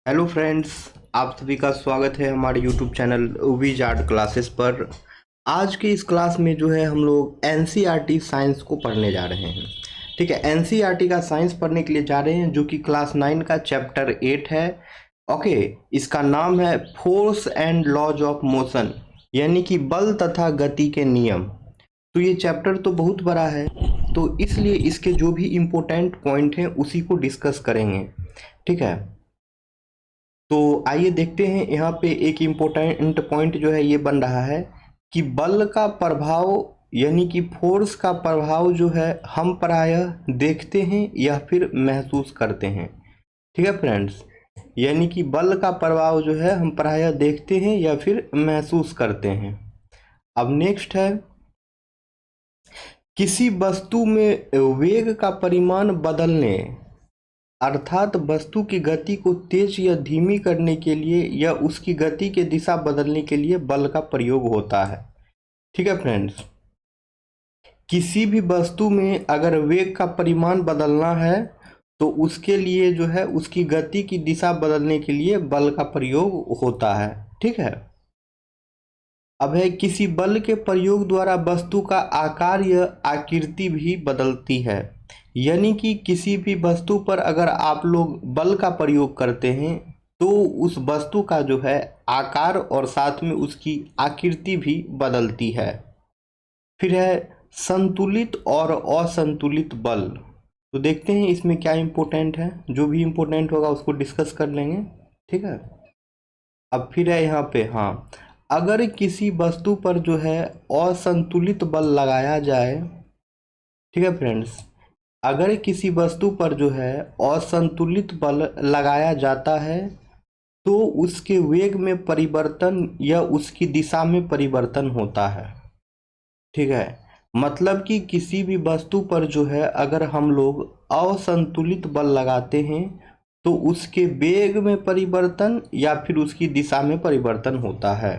Hello friends, आप सभी का स्वागत है हमारे YouTube channel Viz Art Classes पर। आज की इस क्लास में जो है हम लोग एनसीईआरटी साइंस को पढ़ने जा रहे हैं। ठीक है, एनसीईआरटी का साइंस पढ़ने के लिए जा रहे हैं जो कि क्लास 9 का चैप्टर 8 है। ओके, इसका नाम है force and laws of motion, यानी कि बल तथा गति के नियम। तो ये चैप्टर तो बहुत बड़ा है, तो इसलिए इसके जो भी इम्पोर्टेंट पॉइंट हैं उसी को डिस्कस करेंगे। ठीक है, तो आइए देखते हैं। यहाँ पे एक इम्पोर्टेंट पॉइंट जो है ये बन रहा है कि बल का प्रभाव यानी कि फोर्स का प्रभाव जो है हम प्रायः देखते हैं या फिर महसूस करते हैं। ठीक है फ्रेंड्स, यानी कि बल का प्रभाव जो है हम प्रायः देखते हैं या फिर महसूस करते हैं। अब नेक्स्ट है, किसी वस्तु में वेग का परिमाण बदलने अर्थात वस्तु की गति को तेज या धीमी करने के लिए या उसकी गति की दिशा बदलने के लिए बल का प्रयोग होता है। ठीक है फ्रेंड्स, किसी भी वस्तु में अगर वेग का परिमाण बदलना है तो उसके लिए जो है उसकी गति की दिशा बदलने के लिए बल का प्रयोग होता है। ठीक है, अब है किसी बल के प्रयोग द्वारा वस्तु का आकार या आकृति भी बदलती है। यानी कि किसी भी वस्तु पर अगर आप लोग बल का प्रयोग करते हैं तो उस वस्तु का जो है आकार और साथ में उसकी आकृति भी बदलती है। फिर है संतुलित और असंतुलित बल। तो देखते हैं इसमें क्या इम्पोर्टेंट है, जो भी इम्पोर्टेंट होगा उसको डिस्कस कर लेंगे। ठीक है, अब फिर है यहाँ पे, हाँ, अगर किसी वस्तु पर जो है असंतुलित बल लगाया जाए। ठीक है फ्रेंड्स, अगर किसी वस्तु पर जो है असंतुलित बल लगाया जाता है तो उसके वेग में परिवर्तन या उसकी दिशा में परिवर्तन होता है। ठीक है, मतलब कि किसी भी वस्तु पर जो है अगर हम लोग असंतुलित बल लगाते हैं तो उसके वेग में परिवर्तन या फिर उसकी दिशा में परिवर्तन होता है।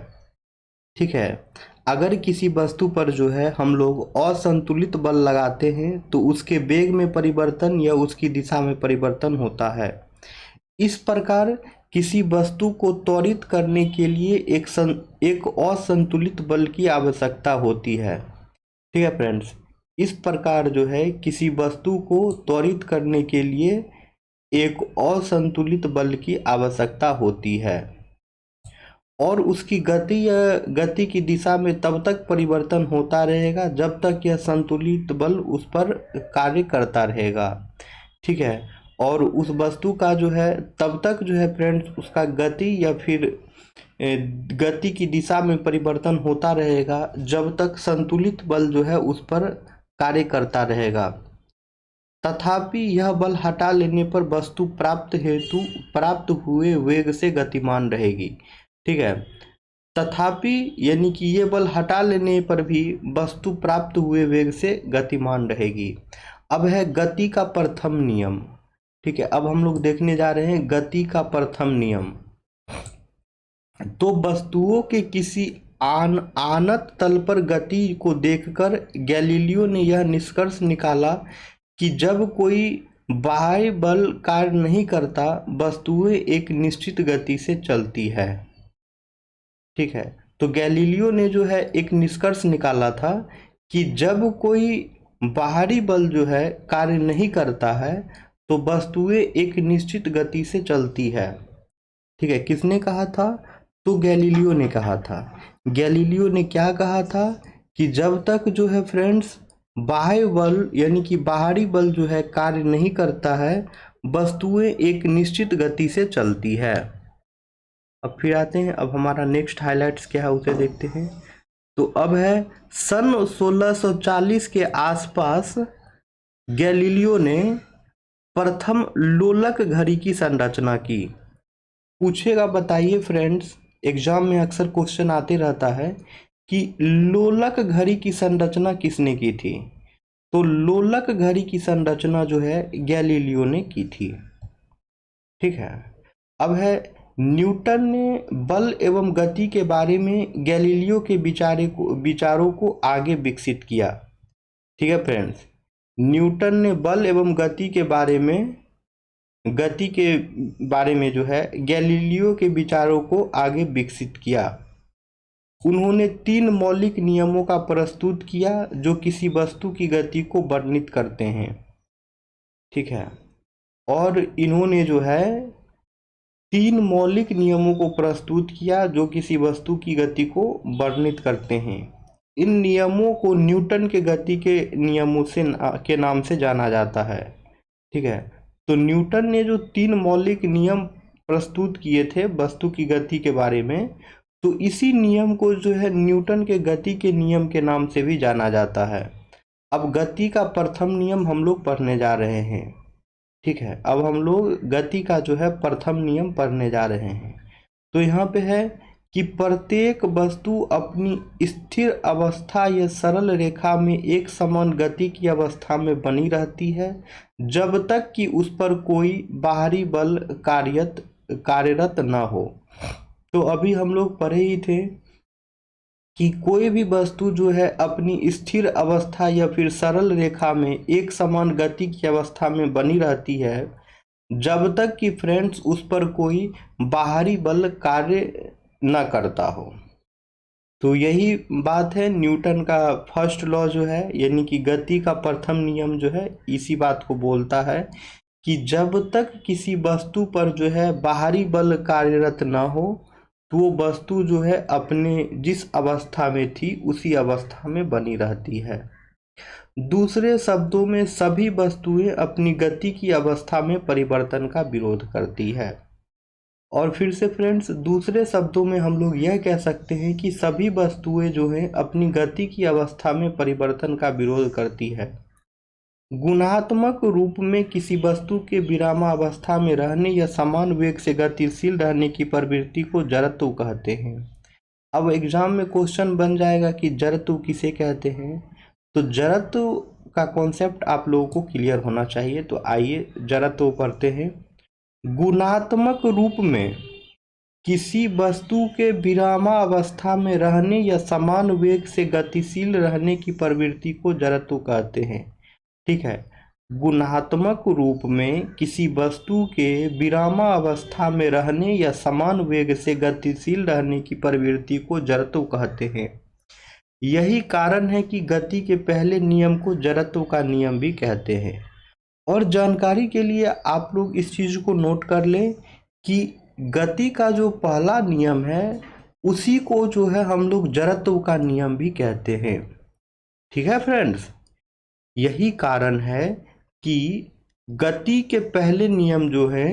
ठीक है, अगर किसी वस्तु पर जो है हम लोग असंतुलित बल लगाते हैं तो उसके वेग में परिवर्तन या उसकी दिशा में परिवर्तन होता है। इस प्रकार किसी वस्तु को त्वरित करने के लिए एक असंतुलित बल की आवश्यकता होती है। ठीक है फ्रेंड्स, इस प्रकार जो है किसी वस्तु को त्वरित करने के लिए एक असंतुलित बल की आवश्यकता होती है और उसकी गति या गति की दिशा में तब तक परिवर्तन होता रहेगा जब तक यह संतुलित बल उस पर कार्य करता रहेगा। ठीक है, और उस वस्तु का जो है तब तक जो है फ्रेंड्स उसका गति या फिर गति की दिशा में परिवर्तन होता रहेगा जब तक संतुलित बल जो है उस पर कार्य करता रहेगा। तथापि यह बल हटा लेने पर वस्तु प्राप्त हुए वेग से गतिमान रहेगी। ठीक है, तथापि यानी कि ये बल हटा लेने पर भी वस्तु प्राप्त हुए वेग से गतिमान रहेगी। अब है गति का प्रथम नियम। ठीक है, अब हम लोग देखने जा रहे हैं गति का प्रथम नियम। तो वस्तुओं के किसी आनत तल पर गति को देखकर गैलीलियो ने यह निष्कर्ष निकाला कि जब कोई बाह्य बल कार्य नहीं करता वस्तुएं एक निश्चित गति से चलती है। ठीक है, तो गैलीलियो ने जो है एक निष्कर्ष निकाला था कि जब कोई बाहरी बल जो है कार्य नहीं करता है तो वस्तुएं एक निश्चित गति से चलती है। ठीक है, किसने कहा था? तो गैलीलियो ने कहा था। गैलीलियो ने क्या कहा था कि जब तक जो है फ्रेंड्स बाह्य बल यानी कि बाहरी बल जो है कार्य नहीं करता है वस्तुएं एक निश्चित गति से चलती है। अब फिर आते हैं, अब हमारा नेक्स्ट हाइलाइट्स क्या है उसे देखते हैं। तो अब है सन 1640 के आसपास गैलीलियो ने प्रथम लोलक घड़ी की संरचना की। पूछेगा, बताइए फ्रेंड्स, एग्जाम में अक्सर क्वेश्चन आते रहता है कि लोलक घड़ी की संरचना किसने की थी? तो लोलक घड़ी की संरचना जो है गैलीलियो ने की थी। ठीक है, अब है न्यूटन ने बल एवं गति के बारे में गैलीलियो के विचारों को आगे विकसित किया। ठीक है फ्रेंड्स, न्यूटन ने बल एवं गति के बारे में गति के बारे में जो है गैलीलियो के विचारों को आगे विकसित किया। उन्होंने 3 मौलिक नियमों का प्रस्तुत किया जो किसी वस्तु की गति को वर्णित करते हैं। ठीक है, और इन्होंने जो है 3 मौलिक नियमों को प्रस्तुत किया जो किसी वस्तु की गति को वर्णित करते हैं। इन नियमों को न्यूटन के गति के नियमों से के नाम से जाना जाता है। ठीक है, तो न्यूटन ने जो 3 मौलिक नियम प्रस्तुत किए थे वस्तु की गति के बारे में, तो इसी नियम को जो है न्यूटन के गति के नियम के नाम से भी जाना जाता है। अब गति का प्रथम नियम हम लोग पढ़ने जा रहे हैं। ठीक है, अब हम लोग गति का जो है प्रथम नियम पढ़ने जा रहे हैं। तो यहाँ पे है कि प्रत्येक वस्तु अपनी स्थिर अवस्था या सरल रेखा में एक समान गति की अवस्था में बनी रहती है जब तक कि उस पर कोई बाहरी बल कार्यरत न हो। तो अभी हम लोग पढ़े ही थे कि कोई भी वस्तु जो है अपनी स्थिर अवस्था या फिर सरल रेखा में एक समान गति की अवस्था में बनी रहती है जब तक कि फ्रेंड्स उस पर कोई बाहरी बल कार्य न करता हो। तो यही बात है, न्यूटन का फर्स्ट लॉ जो है यानी कि गति का प्रथम नियम जो है इसी बात को बोलता है कि जब तक किसी वस्तु पर जो है बाहरी बल कार्यरत ना हो तो वो वस्तु जो है अपने जिस अवस्था में थी उसी अवस्था में बनी रहती है। दूसरे शब्दों में सभी वस्तुएं अपनी गति की अवस्था में परिवर्तन का विरोध करती है। और फिर से फ्रेंड्स, दूसरे शब्दों में हम लोग यह कह सकते हैं कि सभी वस्तुएं जो हैं अपनी गति की अवस्था में परिवर्तन का विरोध करती है। गुणात्मक रूप में किसी वस्तु के विरामावस्था में रहने या समान वेग से गतिशील रहने की प्रवृत्ति को जड़त्व कहते हैं। अब एग्जाम में क्वेश्चन बन जाएगा कि जड़त्व किसे कहते हैं, तो जड़त्व का कॉन्सेप्ट आप लोगों को क्लियर होना चाहिए। तो आइए जड़त्व पढ़ते हैं। गुणात्मक रूप में किसी वस्तु के विरामावस्था में रहने या समान वेग से गतिशील रहने की प्रवृत्ति को जड़त्व कहते हैं। ठीक है, गुणात्मक रूप में किसी वस्तु के विरामावस्था में रहने या समान वेग से गतिशील रहने की प्रवृत्ति को जड़त्व कहते हैं। यही कारण है कि गति के पहले नियम को जड़त्व का नियम भी कहते हैं। और जानकारी के लिए आप लोग इस चीज को नोट कर लें कि गति का जो पहला नियम है उसी को जो है हम लोग जड़त्व का नियम भी कहते हैं। ठीक है फ्रेंड्स, यही कारण है कि गति के पहले नियम जो है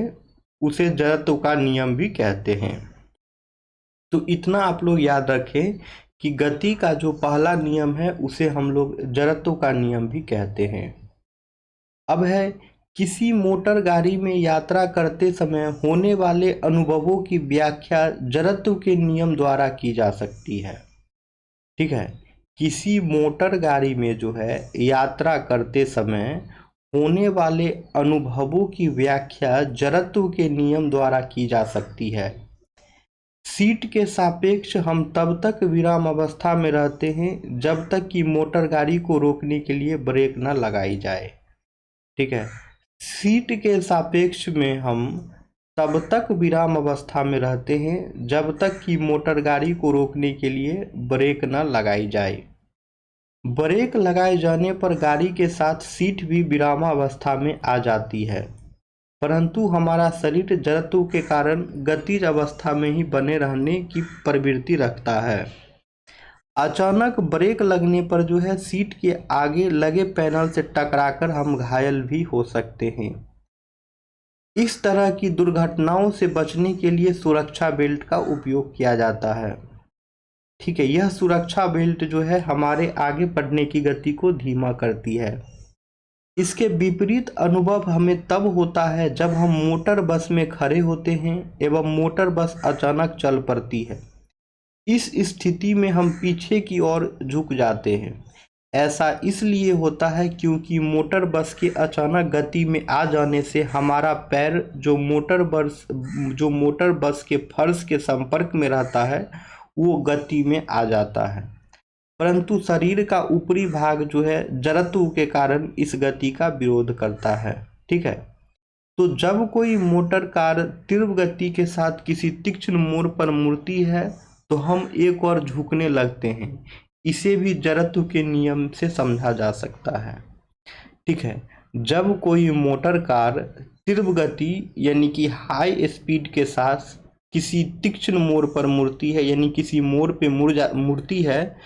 उसे जड़त्व का नियम भी कहते हैं। तो इतना आप लोग याद रखें कि गति का जो पहला नियम है उसे हम लोग जड़त्व का नियम भी कहते हैं। अब है, किसी मोटर गाड़ी में यात्रा करते समय होने वाले अनुभवों की व्याख्या जड़त्व के नियम द्वारा की जा सकती है। ठीक है, किसी मोटर गाड़ी में जो है यात्रा करते समय होने वाले अनुभवों की व्याख्या जड़त्व के नियम द्वारा की जा सकती है। सीट के सापेक्ष हम तब तक विराम अवस्था में रहते हैं जब तक कि मोटर गाड़ी को रोकने के लिए ब्रेक न लगाई जाए। ठीक है, सीट के सापेक्ष में हम तब तक विराम अवस्था में रहते हैं जब तक कि मोटर गाड़ी को रोकने के लिए ब्रेक न लगाई जाए। ब्रेक लगाए जाने पर गाड़ी के साथ सीट भी विरामावस्था में आ जाती है, परंतु हमारा शरीर जड़त्व के कारण गतिज अवस्था में ही बने रहने की प्रवृत्ति रखता है। अचानक ब्रेक लगने पर जो है सीट के आगे लगे पैनल से टकराकर हम घायल भी हो सकते हैं। इस तरह की दुर्घटनाओं से बचने के लिए सुरक्षा बेल्ट का उपयोग किया जाता है। ठीक है, यह सुरक्षा बेल्ट जो है हमारे आगे बढ़ने की गति को धीमा करती है। इसके विपरीत अनुभव हमें तब होता है जब हम मोटर बस में खड़े होते हैं एवं मोटर बस अचानक चल पड़ती है। इस स्थिति में हम पीछे की ओर झुक जाते हैं। ऐसा इसलिए होता है क्योंकि मोटर बस के अचानक गति में आ जाने से हमारा पैर जो मोटर बस के फर्श के संपर्क में रहता है वो गति में आ जाता है, परंतु शरीर का ऊपरी भाग जो है जड़त्व के कारण इस गति का विरोध करता है। ठीक है, तो जब कोई मोटर कार तीव्र गति के साथ किसी तीक्ष्ण मोड़ पर मुड़ती है तो हम एक और झुकने लगते हैं। इसे भी जड़त्व के नियम से समझा जा सकता है। ठीक है, जब कोई मोटर कार तीव्र गति यानी कि हाई स्पीड के साथ किसी तीक्ष्ण मोड़ पर मुड़ती है, यानी किसी मोड़ पे मुड़ती है,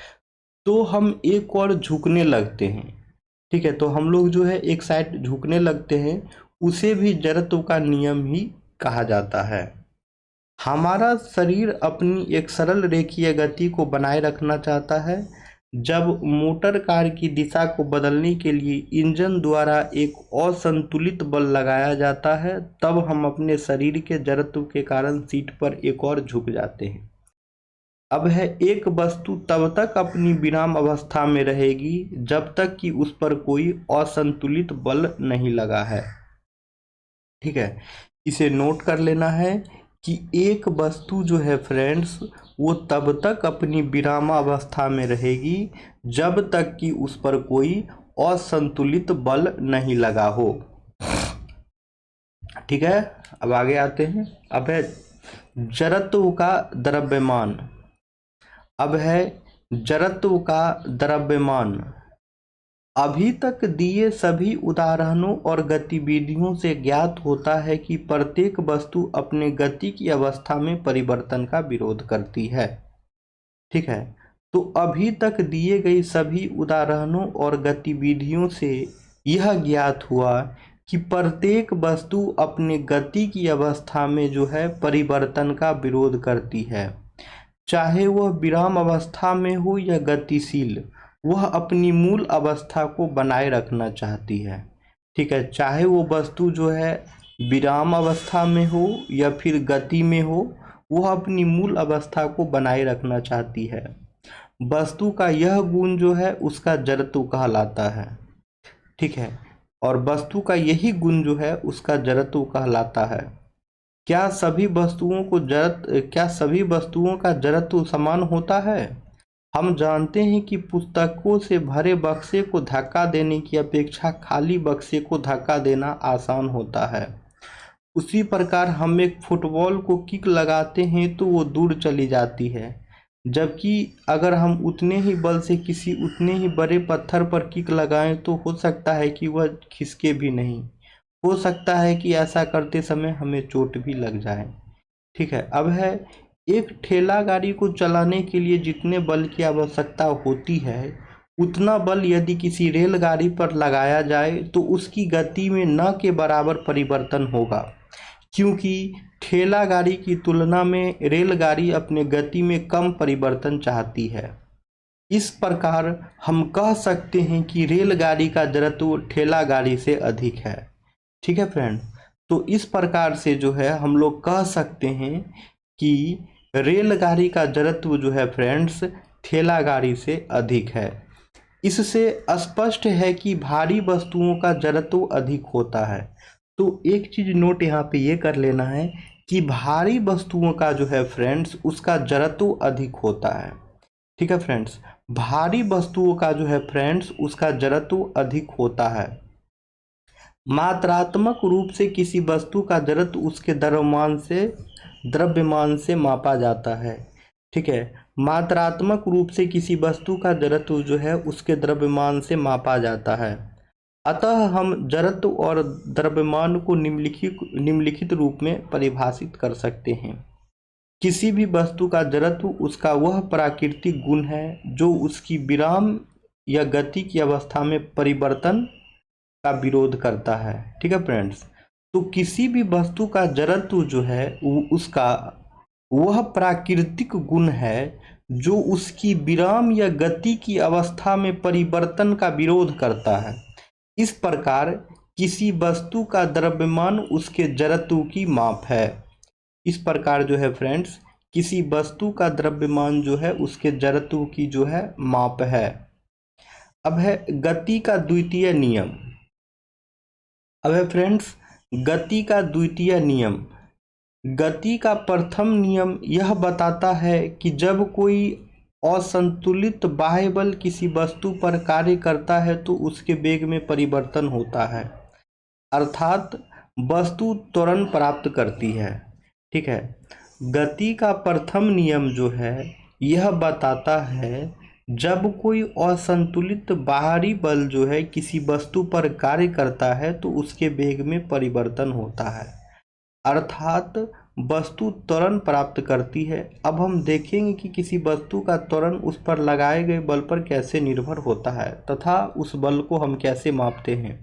तो हम एक और झुकने लगते हैं। ठीक है, तो हम लोग जो है एक साइड झुकने लगते हैं, उसे भी जड़त्व का नियम ही कहा जाता है। हमारा शरीर अपनी एक सरल रेखीय गति को बनाए रखना चाहता है। जब मोटर कार की दिशा को बदलने के लिए इंजन द्वारा एक असंतुलित बल लगाया जाता है, तब हम अपने शरीर के जड़त्व के कारण सीट पर एक और झुक जाते हैं। अब है, एक वस्तु तब तक अपनी विराम अवस्था में रहेगी जब तक कि उस पर कोई असंतुलित बल नहीं लगा है। ठीक है, इसे नोट कर लेना है कि एक वस्तु जो है फ्रेंड्स, वो तब तक अपनी विरामावस्था में रहेगी जब तक कि उस पर कोई असंतुलित बल नहीं लगा हो। ठीक है, अब आगे आते हैं। अब है जड़त्व का द्रव्यमान। अब है जड़त्व का द्रव्यमान। अभी तक दिए सभी उदाहरणों और गतिविधियों से ज्ञात होता है कि प्रत्येक वस्तु अपने गति की अवस्था में परिवर्तन का विरोध करती है। ठीक है, तो अभी तक दिए गई सभी उदाहरणों और गतिविधियों से यह ज्ञात हुआ कि प्रत्येक वस्तु अपने गति की अवस्था में जो है परिवर्तन का विरोध करती है। चाहे वह विराम अवस्था में हो या गतिशील, वह अपनी मूल अवस्था को बनाए रखना चाहती है। ठीक है, चाहे वो वस्तु जो है विराम अवस्था में हो या फिर गति में हो, वह अपनी मूल अवस्था को बनाए रखना चाहती है। वस्तु का यह गुण जो है उसका जड़त्व कहलाता है। ठीक है, और वस्तु का यही गुण जो है उसका जड़त्व कहलाता है। क्या सभी वस्तुओं का जड़त्व समान होता है? हम जानते हैं कि पुस्तकों से भरे बक्से को धक्का देने की अपेक्षा खाली बक्से को धक्का देना आसान होता है। उसी प्रकार हम एक फुटबॉल को किक लगाते हैं तो वो दूर चली जाती है, जबकि अगर हम उतने ही बल से किसी उतने ही बड़े पत्थर पर किक लगाएं तो हो सकता है कि वह खिसके भी नहीं। हो सकता है कि ऐसा करते समय हमें चोट भी लग जाए। ठीक है, अब है, एक ठेला गाड़ी को चलाने के लिए जितने बल की आवश्यकता होती है उतना बल यदि किसी रेलगाड़ी पर लगाया जाए तो उसकी गति में न के बराबर परिवर्तन होगा, क्योंकि ठेला गाड़ी की तुलना में रेलगाड़ी अपने गति में कम परिवर्तन चाहती है। इस प्रकार हम कह सकते हैं कि रेलगाड़ी का जड़त्व ठेला गाड़ी से अधिक है। ठीक है फ्रेंड, तो इस प्रकार से जो है हम लोग कह सकते हैं कि रेलगाड़ी का जड़त्व जो है फ्रेंड्स ठेला गाड़ी से अधिक है। इससे स्पष्ट है कि भारी वस्तुओं का जड़त्व अधिक होता है। तो एक चीज नोट यहाँ पे ये कर लेना है कि भारी वस्तुओं का जो है फ्रेंड्स उसका जड़त्व अधिक होता है। ठीक है फ्रेंड्स, भारी वस्तुओं का जो है फ्रेंड्स उसका जड़त्व अधिक होता है। मात्रात्मक रूप से किसी वस्तु का जड़त्व उसके द्रव्यमान से मापा जाता है। ठीक है, मात्रात्मक रूप से किसी वस्तु का जड़त्व जो है उसके द्रव्यमान से मापा जाता है। अतः हम जड़त्व और द्रव्यमान को निम्नलिखित रूप में परिभाषित कर सकते हैं। किसी भी वस्तु का जड़त्व उसका वह प्राकृतिक गुण है जो उसकी विराम या गति की अवस्था में परिवर्तन का विरोध करता है। ठीक है फ्रेंड्स, तो किसी भी वस्तु का जड़त्व जो है उसका वह प्राकृतिक गुण है जो उसकी विराम या गति की अवस्था में परिवर्तन का विरोध करता है। इस प्रकार किसी वस्तु का द्रव्यमान उसके जड़त्व की माप है। इस प्रकार जो है फ्रेंड्स किसी वस्तु का द्रव्यमान जो है उसके जड़त्व की जो है माप है। अब है गति का द्वितीय नियम। अब है फ्रेंड्स गति का द्वितीय नियम। गति का प्रथम नियम यह बताता है कि जब कोई असंतुलित बाह्य बल किसी वस्तु पर कार्य करता है तो उसके वेग में परिवर्तन होता है। अर्थात वस्तु त्वरण प्राप्त करती है। ठीक है, गति का प्रथम नियम जो है यह बताता है जब कोई असंतुलित बाहरी बल जो है किसी वस्तु पर कार्य करता है तो उसके वेग में परिवर्तन होता है, अर्थात वस्तु त्वरण प्राप्त करती है। अब हम देखेंगे कि किसी वस्तु का त्वरण उस पर लगाए गए बल पर कैसे निर्भर होता है तथा उस बल को हम कैसे मापते हैं।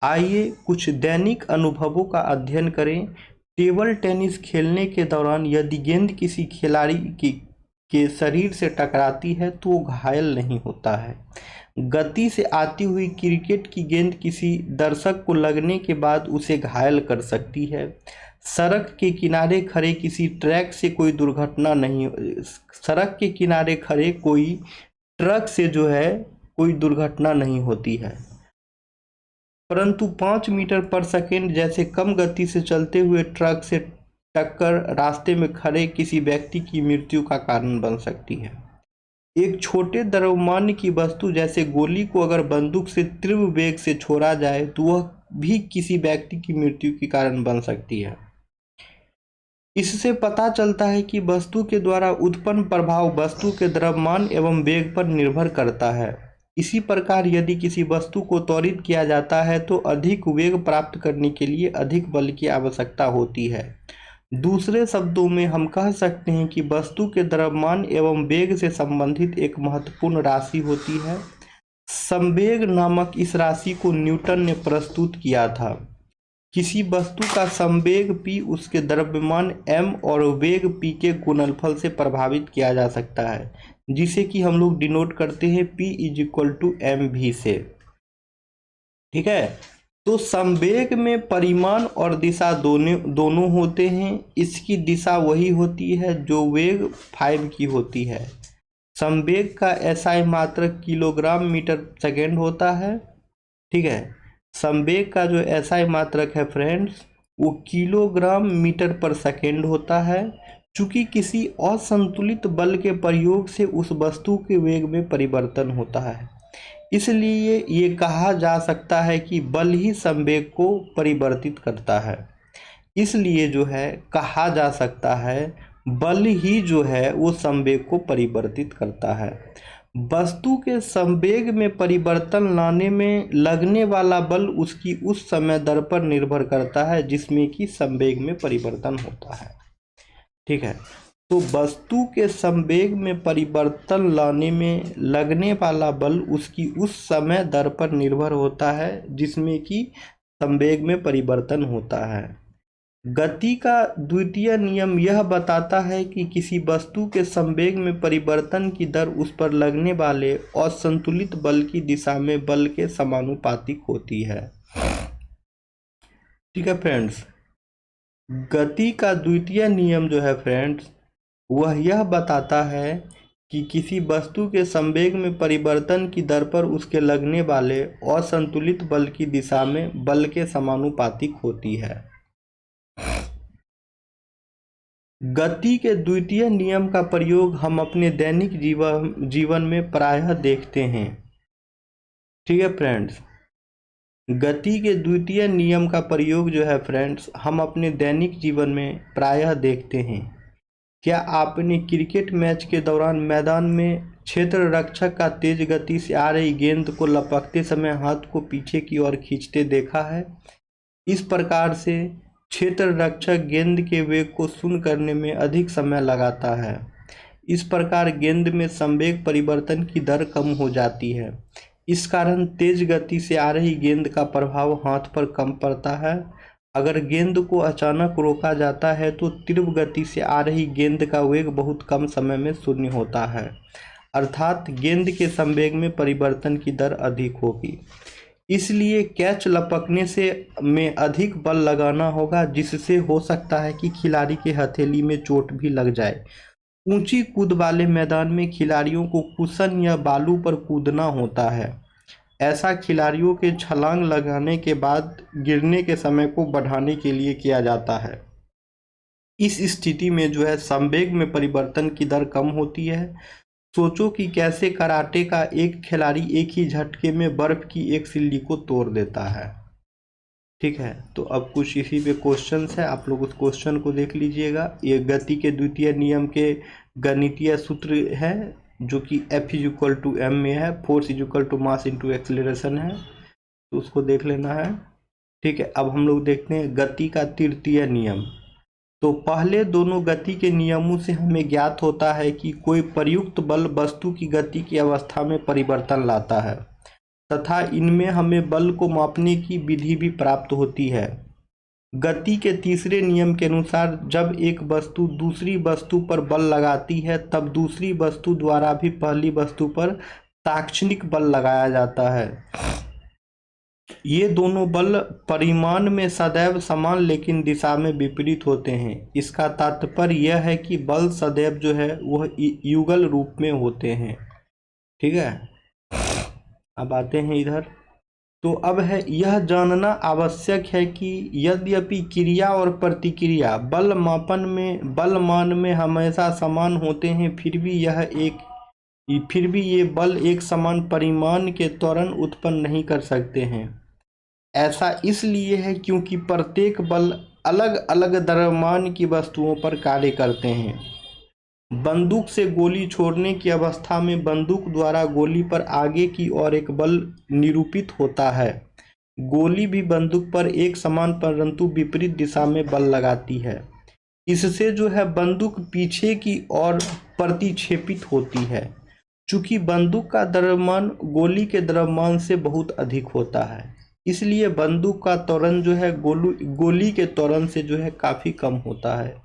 आइए कुछ दैनिक अनुभवों का अध्ययन करें। टेबल टेनिस खेलने के दौरान यदि गेंद किसी खिलाड़ी के शरीर से टकराती है तो वो घायल नहीं होता है। गति से आती हुई क्रिकेट की गेंद किसी दर्शक को लगने के बाद उसे घायल कर सकती है। सड़क के किनारे खड़े किसी ट्रक से कोई दुर्घटना नहीं, सड़क के किनारे खड़े कोई ट्रक से जो है कोई दुर्घटना नहीं होती है, परंतु 5 मीटर पर सेकेंड जैसे कम गति से चलते हुए ट्रक से टक्कर रास्ते में खड़े किसी व्यक्ति की मृत्यु का कारण बन सकती है। एक छोटे द्रव्यमान की वस्तु जैसे गोली को अगर बंदूक से तीव्र वेग से छोड़ा जाए तो वह भी किसी व्यक्ति की मृत्यु के कारण बन सकती है। इससे पता चलता है कि वस्तु के द्वारा उत्पन्न प्रभाव वस्तु के द्रव्यमान एवं वेग पर निर्भर करता है। इसी प्रकार यदि किसी वस्तु को त्वरित किया जाता है तो अधिक वेग प्राप्त करने के लिए अधिक बल की आवश्यकता होती है। दूसरे शब्दों में हम कह सकते हैं कि वस्तु के द्रव्यमान एवं वेग से संबंधित एक महत्वपूर्ण राशि होती है। संवेग नामक इस राशि को न्यूटन ने प्रस्तुत किया था। किसी वस्तु का संवेग p उसके द्रव्यमान m और वेग p के गुणनफल से प्रभावित किया जा सकता है, जिसे कि हम लोग डिनोट करते हैं p = mv से। ठीक है, तो संवेग में परिमाण और दिशा दोनों होते हैं। इसकी दिशा वही होती है जो वेग 5 की होती है। संवेग का SI मात्रक किलोग्राम मीटर सेकेंड होता है। ठीक है, संवेग का जो SI मात्रक है फ्रेंड्स वो किलोग्राम मीटर पर सेकेंड होता है। चूंकि किसी असंतुलित बल के प्रयोग से उस वस्तु के वेग में परिवर्तन होता है, इसलिए ये कहा जा सकता है कि बल ही संवेग को परिवर्तित करता है। इसलिए जो है कहा जा सकता है बल ही जो है वो संवेग को परिवर्तित करता है। वस्तु के संवेग में परिवर्तन लाने में लगने वाला बल उसकी उस समय दर पर निर्भर करता है जिसमें कि संवेग में परिवर्तन होता है। ठीक है, तो वस्तु के संवेग में परिवर्तन लाने में लगने वाला बल उसकी उस समय दर पर निर्भर होता है जिसमें कि संवेग में परिवर्तन होता है। गति का द्वितीय नियम यह बताता है कि किसी वस्तु के संवेग में परिवर्तन की दर उस पर लगने वाले असंतुलित बल की दिशा में बल के समानुपातिक होती है। ठीक है फ्रेंड्स, गति का द्वितीय नियम जो है फ्रेंड्स वह यह बताता है कि किसी वस्तु के संवेग में परिवर्तन की दर पर उसके लगने वाले असंतुलित बल की दिशा में बल के समानुपातिक होती है। गति के द्वितीय नियम का प्रयोग हम अपने दैनिक जीवन में प्रायः देखते हैं। ठीक है फ्रेंड्स, गति के द्वितीय नियम का प्रयोग जो है फ्रेंड्स हम अपने दैनिक जीवन में प्रायः देखते हैं। क्या आपने क्रिकेट मैच के दौरान मैदान में क्षेत्र रक्षक का तेज गति से आ रही गेंद को लपकते समय हाथ को पीछे की ओर खींचते देखा है? इस प्रकार से क्षेत्र रक्षक गेंद के वेग को शून्य करने में अधिक समय लगाता है। इस प्रकार गेंद में संवेग परिवर्तन की दर कम हो जाती है। इस कारण तेज गति से आ रही गेंद का प्रभाव हाथ पर कम पड़ता है। अगर गेंद को अचानक रोका जाता है तो तीव्र गति से आ रही गेंद का वेग बहुत कम समय में शून्य होता है, अर्थात गेंद के संवेग में परिवर्तन की दर अधिक होगी। इसलिए कैच लपकने से में अधिक बल लगाना होगा, जिससे हो सकता है कि खिलाड़ी के हथेली में चोट भी लग जाए। ऊंची कूद वाले मैदान में खिलाड़ियों को कुशन या बालू पर कूदना होता है। ऐसा खिलाड़ियों के छलांग लगाने के बाद गिरने के समय को बढ़ाने के लिए किया जाता है। इस स्थिति में जो है संवेग में परिवर्तन की दर कम होती है। सोचो कि कैसे कराटे का एक खिलाड़ी एक ही झटके में बर्फ की एक सिल्ली को तोड़ देता है। ठीक है, तो अब कुछ इसी पे क्वेश्चंस है, आप लोग उस क्वेश्चन को देख लीजिएगा। ये गति के द्वितीय नियम के गणितीय सूत्र है जो कि F is equal to M में है, force is equal to mass into acceleration है, तो उसको देख लेना है। ठीक है, अब हम लोग देखते हैं गति का तृतीय नियम। तो पहले दोनों गति के नियमों से हमें ज्ञात होता है कि कोई प्रयुक्त बल वस्तु की गति की अवस्था में परिवर्तन लाता है तथा इनमें हमें बल को मापने की विधि भी प्राप्त होती है। गति के तीसरे नियम के अनुसार जब एक वस्तु दूसरी वस्तु पर बल लगाती है तब दूसरी वस्तु द्वारा भी पहली वस्तु पर तात्क्षणिक बल लगाया जाता है। ये दोनों बल परिमाण में सदैव समान लेकिन दिशा में विपरीत होते हैं। इसका तात्पर्य यह है कि बल सदैव जो है वह युगल रूप में होते हैं। ठीक है, अब आते हैं इधर। तो अब है यह जानना आवश्यक है कि यद्यपि क्रिया और प्रतिक्रिया बल मान में हमेशा समान होते हैं, फिर भी ये बल एक समान परिमाण के त्वरण उत्पन्न नहीं कर सकते हैं। ऐसा इसलिए है क्योंकि प्रत्येक बल अलग अलग द्रव्यमान की वस्तुओं पर कार्य करते हैं। बंदूक से गोली छोड़ने की अवस्था में बंदूक द्वारा गोली पर आगे की ओर एक बल निरूपित होता है। गोली भी बंदूक पर एक समान परंतु विपरीत दिशा में बल लगाती है। इससे जो है बंदूक पीछे की ओर प्रतिक्षेपित होती है। चूंकि बंदूक का द्रव्यमान गोली के द्रव्यमान से बहुत अधिक होता है, इसलिए बंदूक का त्वरण जो है गोली के त्वरण से जो है काफ़ी कम होता है।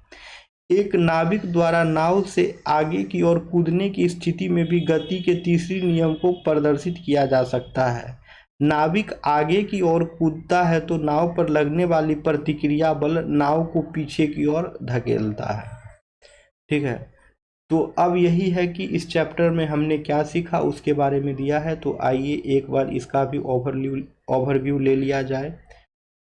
एक नाविक द्वारा नाव से आगे की ओर कूदने की स्थिति में भी गति के तीसरे नियम को प्रदर्शित किया जा सकता है। नाविक आगे की ओर कूदता है तो नाव पर लगने वाली प्रतिक्रिया बल नाव को पीछे की ओर धकेलता है। ठीक है, तो अब यही है कि इस चैप्टर में हमने क्या सीखा उसके बारे में दिया है। तो आइए एक बार इसका भी ओवरव्यू ले लिया जाए।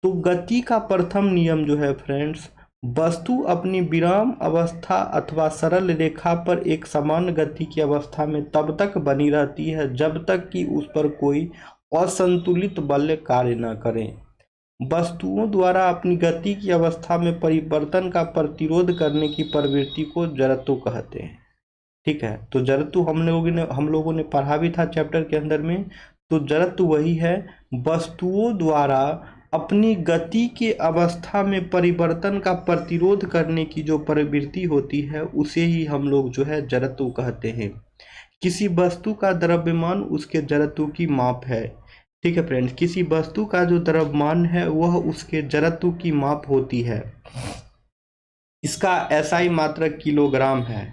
तो गति का प्रथम नियम जो है फ्रेंड्स, वस्तु अपनी विराम अवस्था अथवा सरल रेखा पर एक समान गति की अवस्था में तब तक बनी रहती है जब तक कि उस पर कोई असंतुलित बल कार्य न करे। वस्तुओं द्वारा अपनी गति की अवस्था में परिवर्तन का प्रतिरोध करने की प्रवृत्ति को जड़त्व कहते हैं। ठीक है, तो जड़त्व हम लोगों ने पढ़ा भी था चैप्टर के अंदर में। तो जड़त्व वही है, वस्तुओं द्वारा अपनी गति के अवस्था में परिवर्तन का प्रतिरोध करने की जो प्रवृत्ति होती है उसे ही हम लोग जो है जड़त्व कहते हैं। किसी वस्तु का द्रव्यमान उसके जड़त्व की माप है। ठीक है फ्रेंड्स, किसी वस्तु का जो द्रव्यमान है वह उसके जड़त्व की माप होती है। इसका SI मात्रक किलोग्राम है।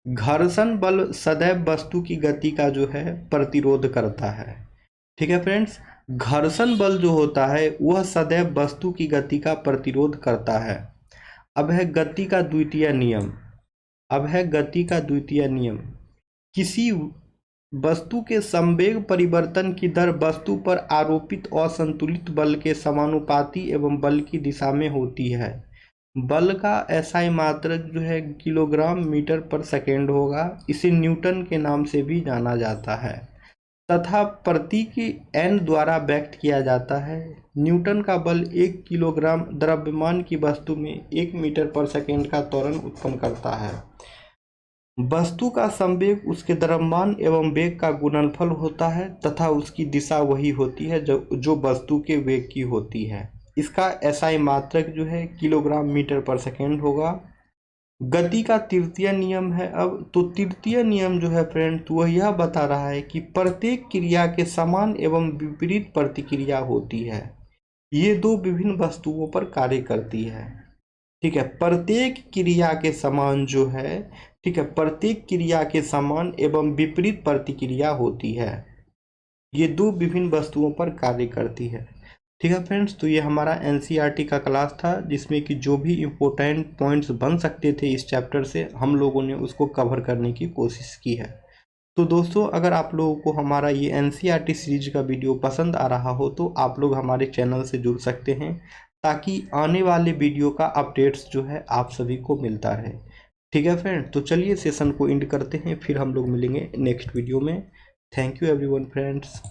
घर्षण बल सदैव वस्तु की गति का जो है प्रतिरोध करता है। ठीक है फ्रेंड्स, घर्षण बल जो होता है वह सदैव वस्तु की गति का प्रतिरोध करता है। अब है गति का द्वितीय नियम। किसी वस्तु के संवेग परिवर्तन की दर वस्तु पर आरोपित असंतुलित बल के समानुपाती एवं बल की दिशा में होती है। बल का SI मात्रक जो है किलोग्राम मीटर पर सेकेंड होगा। इसे न्यूटन के नाम से भी जाना जाता है तथा प्रतीक N द्वारा व्यक्त किया जाता है। न्यूटन का बल 1 किलोग्राम द्रव्यमान की वस्तु में 1 मीटर पर सेकेंड का त्वरण उत्पन्न करता है। वस्तु का संवेग उसके द्रव्यमान एवं वेग का गुणनफल होता है तथा उसकी दिशा वही होती है जो वस्तु के वेग की होती है। इसका SI मात्रक जो है किलोग्राम मीटर पर सेकेंड होगा। गति का तृतीय नियम है। अब तो तृतीय नियम जो है फ्रेंड, तो वह यह बता रहा है कि प्रत्येक क्रिया के समान एवं विपरीत प्रतिक्रिया होती है। ये दो विभिन्न वस्तुओं पर कार्य करती है। ठीक है, प्रत्येक क्रिया के समान जो है, ठीक है, प्रत्येक क्रिया के समान एवं विपरीत प्रतिक्रिया होती है। ये दो विभिन्न वस्तुओं पर कार्य करती है। ठीक है फ्रेंड्स, तो ये हमारा NCERT का क्लास था जिसमें कि जो भी इम्पोर्टेंट पॉइंट्स बन सकते थे इस चैप्टर से हम लोगों ने उसको कवर करने की कोशिश की है। तो दोस्तों, अगर आप लोगों को हमारा ये NCERT सीरीज का वीडियो पसंद आ रहा हो तो आप लोग हमारे चैनल से जुड़ सकते हैं ताकि आने वाले वीडियो का अपडेट्स जो है आप सभी को मिलता रहे। ठीक है फ्रेंड, तो चलिए सेशन को एंड करते हैं, फिर हम लोग मिलेंगे नेक्स्ट वीडियो में। Thank you everyone friends.